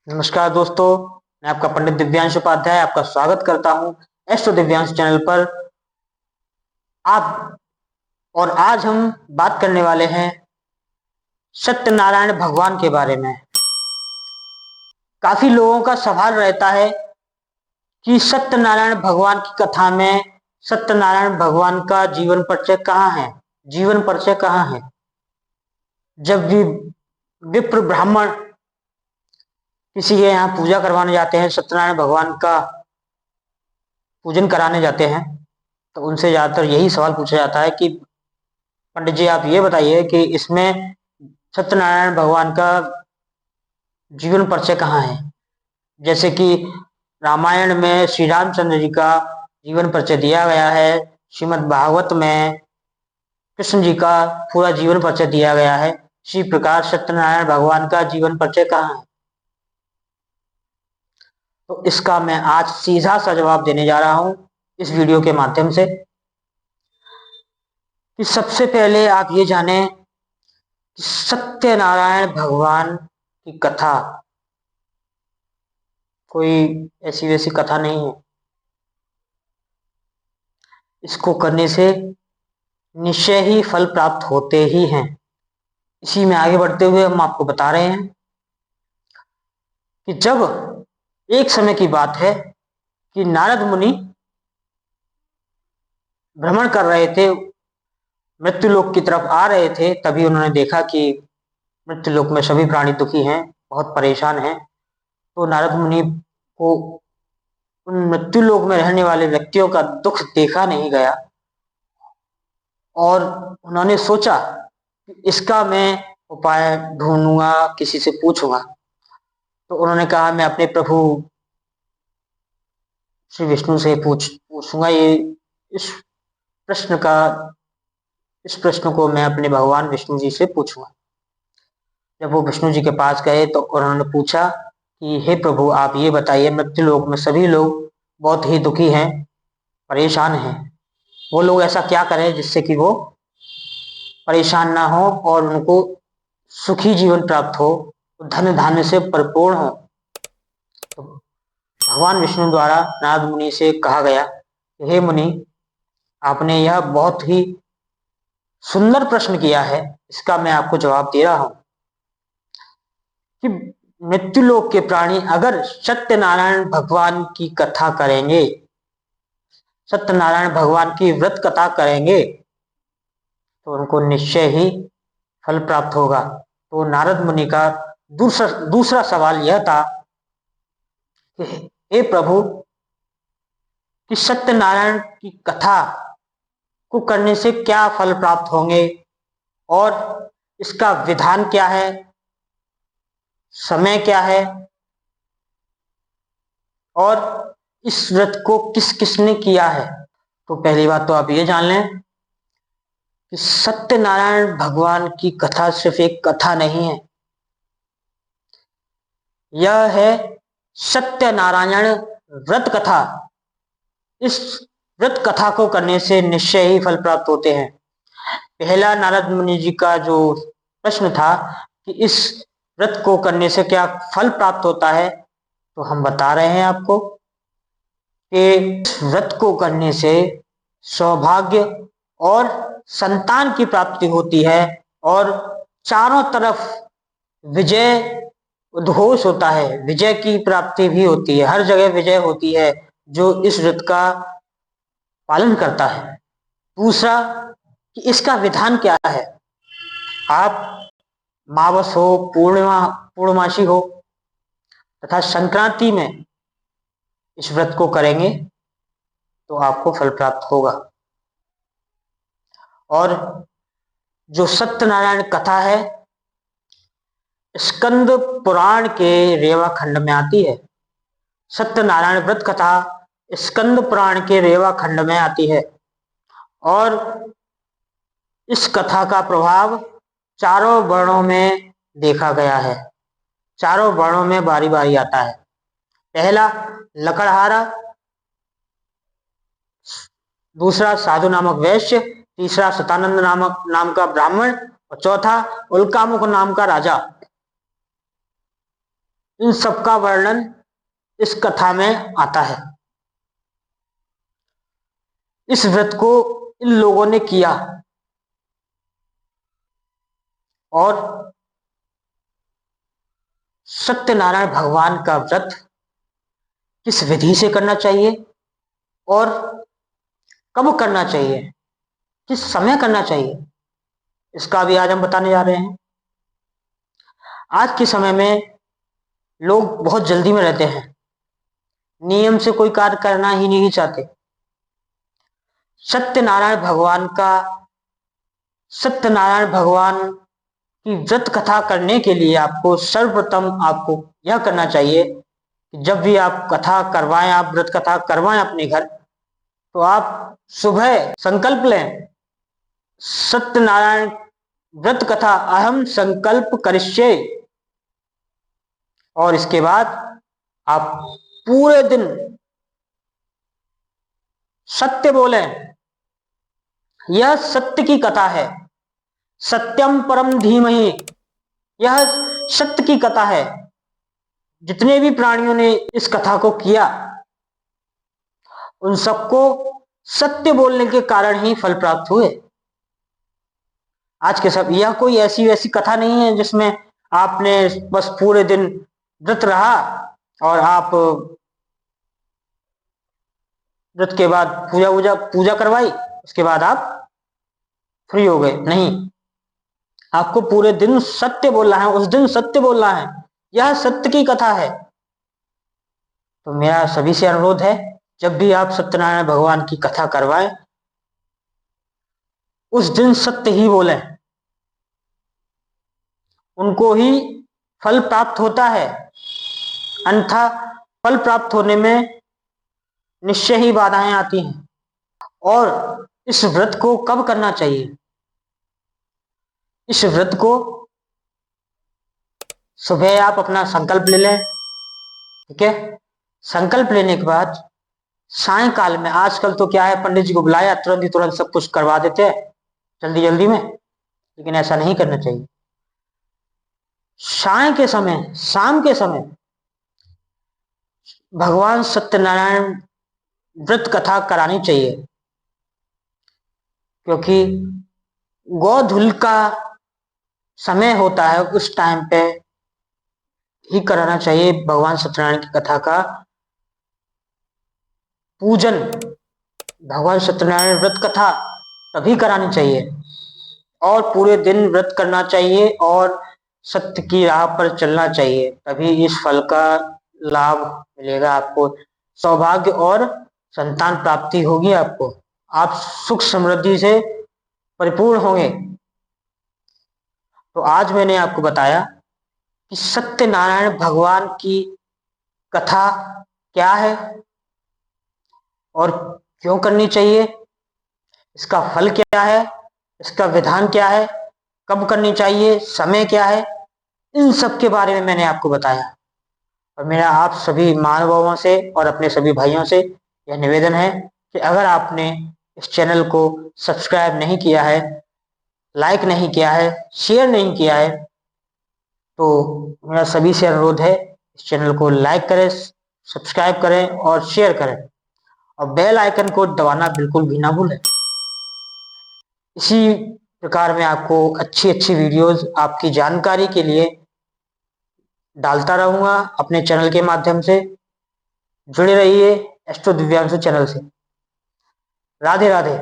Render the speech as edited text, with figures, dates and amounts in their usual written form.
नमस्कार दोस्तों, मैं आपका पंडित दिव्यांश उपाध्याय आपका स्वागत करता हूं एस्ट्रो दिव्यांश चैनल पर। आप और आज हम बात करने वाले हैं सत्यनारायण भगवान के बारे में। काफी लोगों का सवाल रहता है कि सत्यनारायण भगवान की कथा में सत्यनारायण भगवान का जीवन परिचय कहाँ है, जीवन परिचय कहाँ है। जब भी विप्र ब्राह्मण किसी के यहाँ पूजा करवाने जाते हैं, सत्यनारायण भगवान का पूजन कराने जाते हैं, तो उनसे ज्यादातर यही सवाल पूछा जाता है कि पंडित जी आप ये बताइए कि इसमें सत्यनारायण भगवान का जीवन परिचय कहाँ है। जैसे कि रामायण में श्री रामचंद्र जी का जीवन परिचय दिया गया है, श्रीमद् भागवत में कृष्ण जी का पूरा जीवन परिचय दिया गया है। इसी प्रकार सत्यनारायण भगवान का जीवन परिचय कहाँ है, तो इसका मैं आज सीधा सा जवाब देने जा रहा हूं इस वीडियो के माध्यम से। कि सबसे पहले आप ये जानें कि सत्यनारायण भगवान की कथा कोई ऐसी वैसी कथा नहीं है। इसको करने से निश्चय ही फल प्राप्त होते ही हैं। इसी में आगे बढ़ते हुए हम आपको बता रहे हैं कि जब एक समय की बात है कि नारद मुनि भ्रमण कर रहे थे, मृत्युलोक की तरफ आ रहे थे, तभी उन्होंने देखा कि मृत्युलोक में सभी प्राणी दुखी हैं, बहुत परेशान हैं। तो नारद मुनि को उन मृत्युलोक में रहने वाले व्यक्तियों का दुख देखा नहीं गया और उन्होंने सोचा कि इसका मैं उपाय ढूंढूंगा, किसी से पूछूंगा। तो उन्होंने कहा मैं अपने प्रभु श्री विष्णु से पूछूंगा, ये इस प्रश्न का इस प्रश्न को मैं अपने भगवान विष्णु जी से पूछूंगा। जब वो विष्णु जी के पास गए तो उन्होंने पूछा कि हे प्रभु आप ये बताइए, मृत्युलोक में सभी लोग बहुत ही दुखी हैं, परेशान हैं, वो लोग ऐसा क्या करें जिससे कि वो परेशान ना हो और उनको सुखी जीवन प्राप्त हो, धन धान्य से परिपूर्ण हो। तो भगवान विष्णु द्वारा नारद मुनि से कहा गया कि हे मुनि, आपने यह बहुत ही सुंदर प्रश्न किया है, इसका मैं आपको जवाब दे रहा हूं कि मृत्युलोक के प्राणी अगर सत्यनारायण भगवान की कथा करेंगे, सत्यनारायण भगवान की व्रत कथा करेंगे, तो उनको निश्चय ही फल प्राप्त होगा। तो नारद मुनि का दूसरा सवाल यह था कि हे प्रभु, कि सत्यनारायण की कथा को करने से क्या फल प्राप्त होंगे और इसका विधान क्या है, समय क्या है और इस व्रत को किस किसने किया है। तो पहली बात तो आप ये जान लें कि सत्यनारायण भगवान की कथा सिर्फ एक कथा नहीं है, यह है सत्यनारायण व्रत कथा। इस व्रत कथा को करने से निश्चय ही फल प्राप्त होते हैं। पहला नारद मुनि जी का जो प्रश्न था कि इस व्रत को करने से क्या फल प्राप्त होता है, तो हम बता रहे हैं आपको कि इस व्रत को करने से सौभाग्य और संतान की प्राप्ति होती है और चारों तरफ विजय उद्घोष होता है, विजय की प्राप्ति भी होती है, हर जगह विजय होती है जो इस व्रत का पालन करता है। दूसरा कि इसका विधान क्या है, आप मावस हो, पूर्णमासी हो तथा संक्रांति में इस व्रत को करेंगे तो आपको फल प्राप्त होगा। और जो सत्यनारायण कथा है स्कंद पुराण के रेवा खंड में आती है। सत्यनारायण व्रत कथा स्कंद पुराण के रेवा खंड में आती है और इस कथा का प्रभाव चारों वर्णों में देखा गया है। चारों वर्णों में बारी बारी आता है। पहला लकड़हारा, दूसरा साधु नामक वैश्य, तीसरा सतानंद नाम का ब्राह्मण और चौथा उल्कामुख नाम का राजा। इन सब का वर्णन इस कथा में आता है। इस व्रत को इन लोगों ने किया और सत्यनारायण भगवान का व्रत किस विधि से करना चाहिए और कब करना चाहिए, किस समय करना चाहिए, इसका भी आज हम बताने जा रहे हैं। आज के समय में लोग बहुत जल्दी में रहते हैं, नियम से कोई कार्य करना ही नहीं चाहते। सत्यनारायण भगवान की व्रत कथा करने के लिए आपको सर्वप्रथम आपको यह करना चाहिए कि जब भी आप कथा करवाएं, आप व्रत कथा करवाएं अपने घर, तो आप सुबह संकल्प लें, सत्यनारायण व्रत कथा अहम संकल्प करिष्ये, और इसके बाद आप पूरे दिन सत्य बोलें। यह सत्य की कथा है, सत्यम परम धीमहि, यह सत्य की कथा है। जितने भी प्राणियों ने इस कथा को किया उन सबको सत्य बोलने के कारण ही फल प्राप्त हुए। आज के सब, यह कोई ऐसी वैसी कथा नहीं है जिसमें आपने बस पूरे दिन व्रत रहा और आप व्रत के बाद पूजा करवाई, उसके बाद आप फ्री हो गए। नहीं, आपको पूरे दिन सत्य बोलना है, उस दिन सत्य बोलना है। यह सत्य की कथा है। तो मेरा सभी से अनुरोध है, जब भी आप सत्यनारायण भगवान की कथा करवाएं, उस दिन सत्य ही बोलें। उनको ही फल प्राप्त होता है, अन्यथा फल प्राप्त होने में निश्चय ही बाधाएं आती हैं। और इस व्रत को कब करना चाहिए? इस व्रत को सुबह आप अपना संकल्प ले लें, ठीक है। संकल्प लेने के बाद सायंकाल में, आजकल तो क्या है, पंडित जी को बुलाया, तुरंत ही तुरंत सब कुछ करवा देते हैं जल्दी जल्दी में, लेकिन ऐसा नहीं करना चाहिए। शाम के समय भगवान सत्यनारायण व्रत कथा करानी चाहिए, क्योंकि गोधूल का समय होता है, उस टाइम पे ही कराना चाहिए भगवान सत्यनारायण की कथा का पूजन। भगवान सत्यनारायण व्रत कथा तभी करानी चाहिए और पूरे दिन व्रत करना चाहिए और सत्य की राह पर चलना चाहिए, तभी इस फल का लाभ मिलेगा आपको। सौभाग्य और संतान प्राप्ति होगी आपको, आप सुख समृद्धि से परिपूर्ण होंगे। तो आज मैंने आपको बताया कि सत्यनारायण भगवान की कथा क्या है और क्यों करनी चाहिए, इसका फल क्या है, इसका विधान क्या है, कब करनी चाहिए, समय क्या है, इन सब के बारे में मैंने आपको बताया। और मेरा आप सभी महानुभावों से और अपने सभी भाइयों से यह निवेदन है कि अगर आपने इस चैनल को सब्सक्राइब नहीं किया है, लाइक नहीं किया है, शेयर नहीं किया है, तो मेरा सभी से अनुरोध है, इस चैनल को लाइक करें, सब्सक्राइब करें और शेयर करें, और बेल आइकन को दबाना बिल्कुल भी ना भूलें। इसी प्रकार मैं आपको अच्छी अच्छी वीडियोस आपकी जानकारी के लिए डालता रहूंगा अपने चैनल के माध्यम से। जुड़े रहिए एस्ट्रो दिव्यांशु चैनल से। राधे राधे।